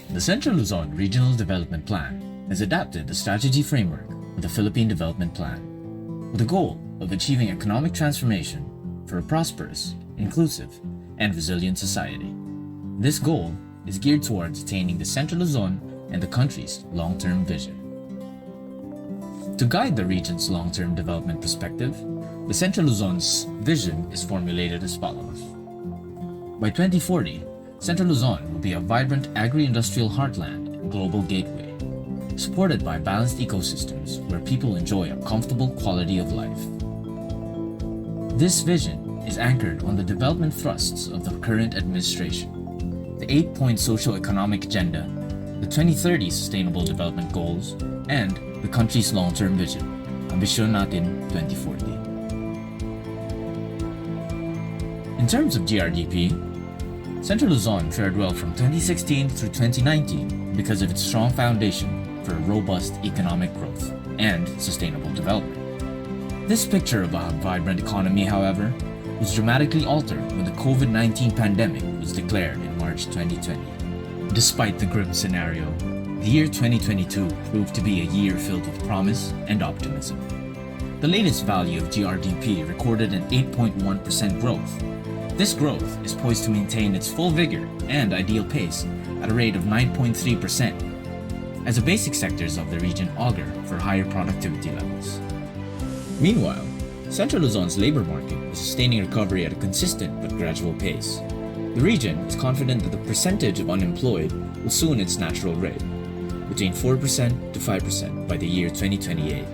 The Central Luzon Regional Development Plan has adapted the strategy framework of the Philippine Development Plan with the goal of achieving economic transformation for a prosperous, inclusive, and resilient society. This goal is geared towards attaining the Central Luzon and the country's long-term vision. To guide the region's long-term development perspective, the Central Luzon's vision is formulated as follows. By 2040, Central Luzon will be a vibrant agri-industrial heartland and global gateway, supported by balanced ecosystems where people enjoy a comfortable quality of life. This vision is anchored on the development thrusts of the current administration, the 8-point socio-economic agenda, the 2030 Sustainable Development Goals, and the country's long-term vision, Ambisyon Natin 2040. In terms of GRDP, Central Luzon fared well from 2016 through 2019 because of its strong foundation for robust economic growth and sustainable development. This picture of a vibrant economy, however, was dramatically altered when the COVID-19 pandemic was declared in March 2020. Despite the grim scenario, the year 2022 proved to be a year filled with promise and optimism. The latest value of GRDP recorded an 8.1% growth. This growth is poised to maintain its full vigor and ideal pace at a rate of 9.3%, as the basic sectors of the region augur for higher productivity levels. Meanwhile, Central Luzon's labor market is sustaining recovery at a consistent but gradual pace. The region is confident that the percentage of unemployed will soon its natural rate, between 4% to 5% by the year 2028.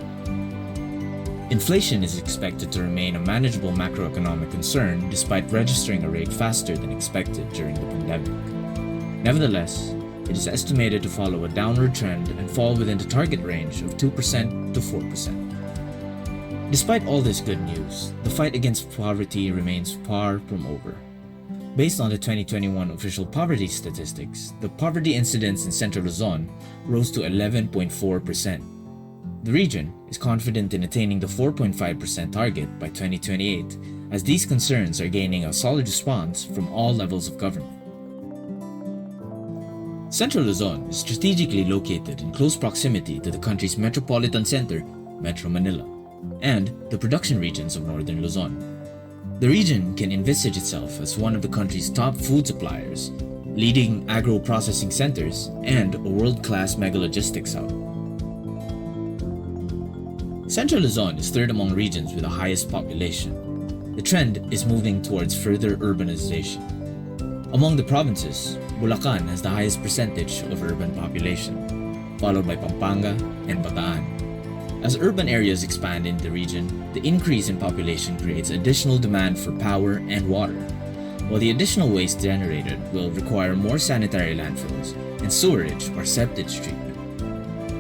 Inflation is expected to remain a manageable macroeconomic concern despite registering a rate faster than expected during the pandemic. Nevertheless, it is estimated to follow a downward trend and fall within the target range of 2% to 4%. Despite all this good news, the fight against poverty remains far from over. Based on the 2021 official poverty statistics, the poverty incidence in Central Luzon rose to 11.4%. The region is confident in attaining the 4.5% target by 2028, as these concerns are gaining a solid response from all levels of government. Central Luzon is strategically located in close proximity to the country's metropolitan center, Metro Manila, and the production regions of northern Luzon. The region can envisage itself as one of the country's top food suppliers, leading agro-processing centers, and a world-class megalogistics hub. Central Luzon is third among regions with the highest population. The trend is moving towards further urbanization. Among the provinces, Bulacan has the highest percentage of urban population, followed by Pampanga and Bataan. As urban areas expand in the region, the increase in population creates additional demand for power and water, while the additional waste generated will require more sanitary landfills and sewerage or septage treatment.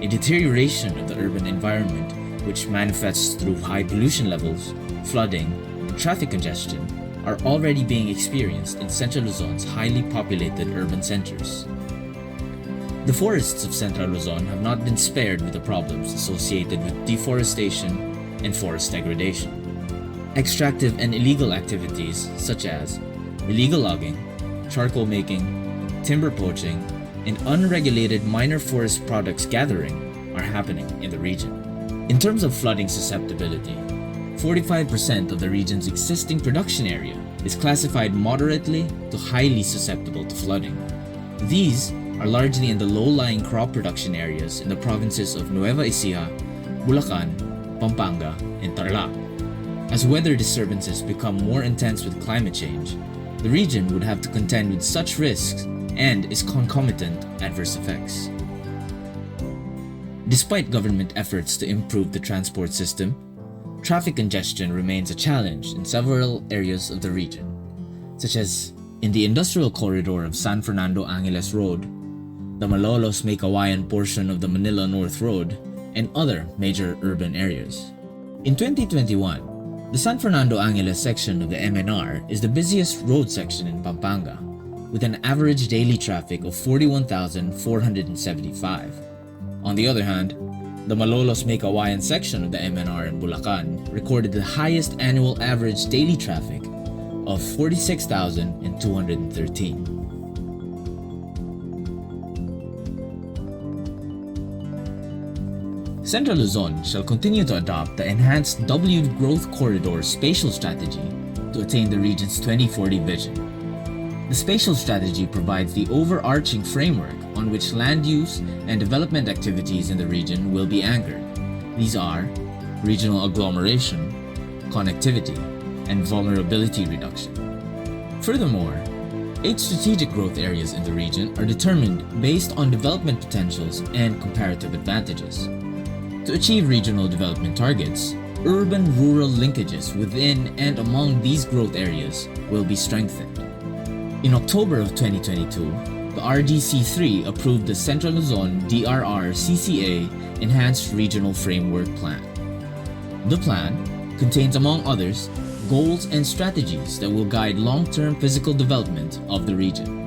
A deterioration of the urban environment, which manifests through high pollution levels, flooding, and traffic congestion, are already being experienced in Central Luzon's highly populated urban centers. The forests of Central Luzon have not been spared with the problems associated with deforestation and forest degradation. Extractive and illegal activities such as illegal logging, charcoal making, timber poaching, and unregulated minor forest products gathering are happening in the region. In terms of flooding susceptibility, 45% of the region's existing production area is classified moderately to highly susceptible to flooding. These are largely in the low-lying crop production areas in the provinces of Nueva Ecija, Bulacan, Pampanga, and Tarlac. As weather disturbances become more intense with climate change, the region would have to contend with such risks and its concomitant adverse effects. Despite government efforts to improve the transport system, traffic congestion remains a challenge in several areas of the region, such as in the industrial corridor of San Fernando Angeles Road, the Malolos May Kawayan portion of the Manila North Road, and other major urban areas. In 2021, the San Fernando Angeles section of the MNR is the busiest road section in Pampanga, with an average daily traffic of 41,475. On the other hand, the Malolos May Kawayan section of the MNR in Bulacan recorded the highest annual average daily traffic of 46,213. Central Luzon shall continue to adopt the enhanced W Growth Corridor spatial strategy to attain the region's 2040 vision. The spatial strategy provides the overarching framework on which land use and development activities in the region will be anchored. These are regional agglomeration, connectivity, and vulnerability reduction. Furthermore, 8 strategic growth areas in the region are determined based on development potentials and comparative advantages. To achieve regional development targets, urban-rural linkages within and among these growth areas will be strengthened. In October of 2022, the RDC3 approved the Central Luzon DRR-CCA Enhanced Regional Framework Plan. The plan contains, among others, goals and strategies that will guide long-term physical development of the region.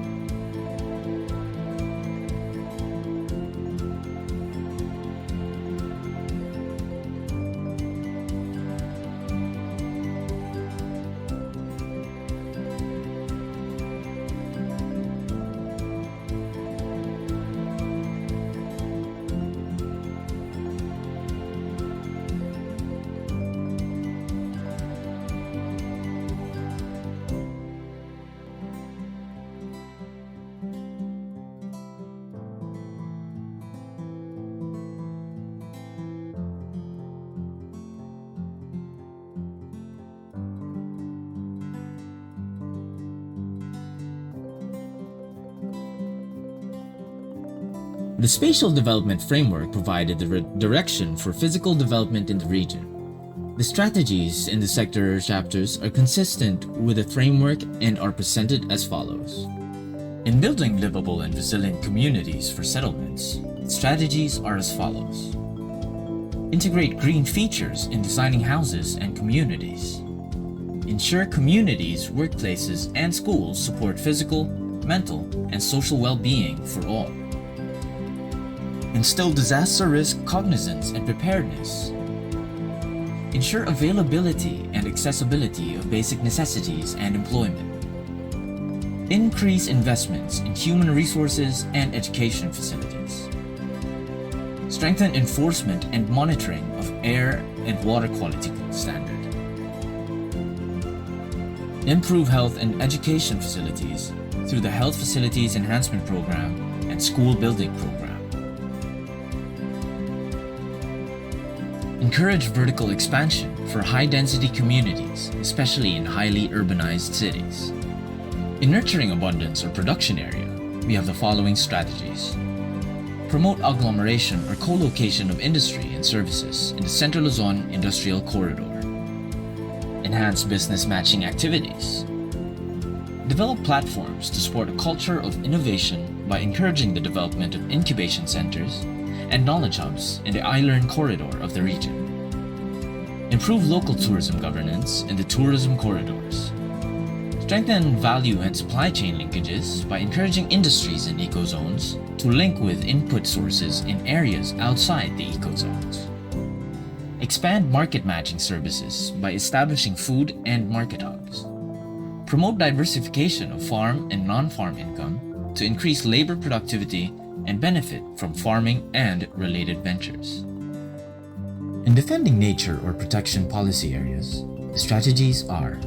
The Spatial Development Framework provided the direction for physical development in the region. The strategies in the sector chapters are consistent with the framework and are presented as follows. In building livable and resilient communities for settlements, strategies are as follows. Integrate green features in designing houses and communities. Ensure communities, workplaces, and schools support physical, mental, and social well-being for all. Instill disaster risk cognizance and preparedness. Ensure availability and accessibility of basic necessities and employment. Increase investments in human resources and education facilities. Strengthen enforcement and monitoring of air and water quality standards. Improve health and education facilities through the Health Facilities Enhancement Program and School Building Program. Encourage vertical expansion for high-density communities, especially in highly urbanized cities. In nurturing abundance or production area, we have the following strategies. Promote agglomeration or co-location of industry and services in the Central Luzon Industrial Corridor. Enhance business matching activities. Develop platforms to support a culture of innovation by encouraging the development of incubation centers and knowledge hubs in the I-Learn corridor of the region. Improve local tourism governance in the tourism corridors. Strengthen value and supply chain linkages by encouraging industries in ecozones to link with input sources in areas outside the ecozones. Expand market matching services by establishing food and market hubs. Promote diversification of farm and non-farm income to increase labor productivity and benefit from farming and related ventures. In defending nature or protection policy areas, the strategies are: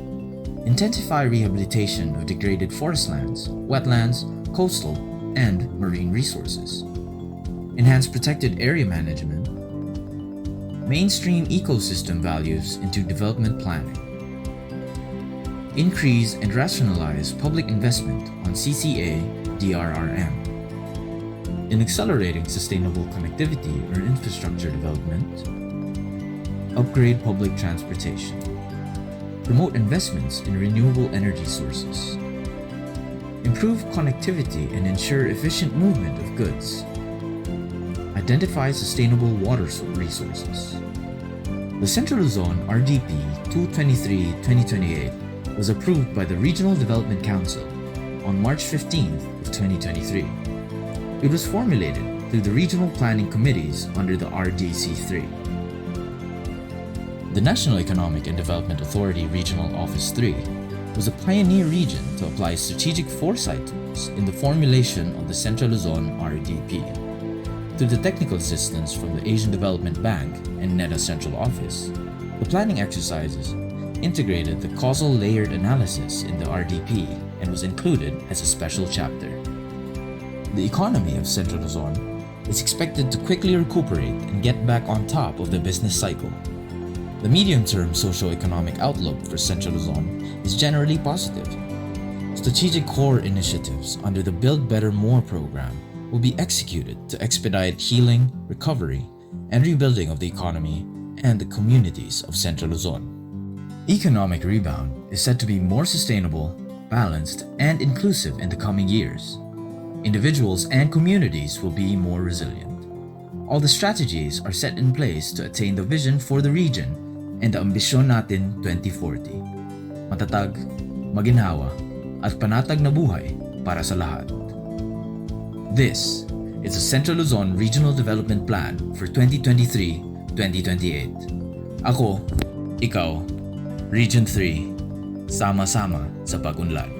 intensify rehabilitation of degraded forest lands, wetlands, coastal, and marine resources. Enhance protected area management. Mainstream ecosystem values into development planning. Increase and rationalize public investment on CCA DRRM. In accelerating sustainable connectivity or infrastructure development, upgrade public transportation. Promote investments in renewable energy sources. Improve connectivity and ensure efficient movement of goods. Identify sustainable water resources. The Central Luzon RDP 223-2028 was approved by the Regional Development Council on March 15th of 2023. It was formulated through the regional planning committees under the RDC3. The National Economic and Development Authority Regional Office 3 was a pioneer region to apply strategic foresight tools in the formulation of the Central Luzon RDP. Through the technical assistance from the Asian Development Bank and NEDA Central Office, the planning exercises integrated the causal layered analysis in the RDP and was included as a special chapter. The economy of Central Luzon is expected to quickly recuperate and get back on top of the business cycle. The medium-term socio-economic outlook for Central Luzon is generally positive. Strategic core initiatives under the Build Better More program will be executed to expedite healing, recovery, and rebuilding of the economy and the communities of Central Luzon. Economic rebound is said to be more sustainable, balanced, and inclusive in the coming years. Individuals and communities will be more resilient. All the strategies are set in place to attain the vision for the region and the Ambisyon Natin 2040. Matatag, maginhawa, at panatag na buhay para sa lahat. This is the Central Luzon Regional Development Plan for 2023-2028. Ako, Ikaw, Region 3, sama-sama sa Pag-Unlad.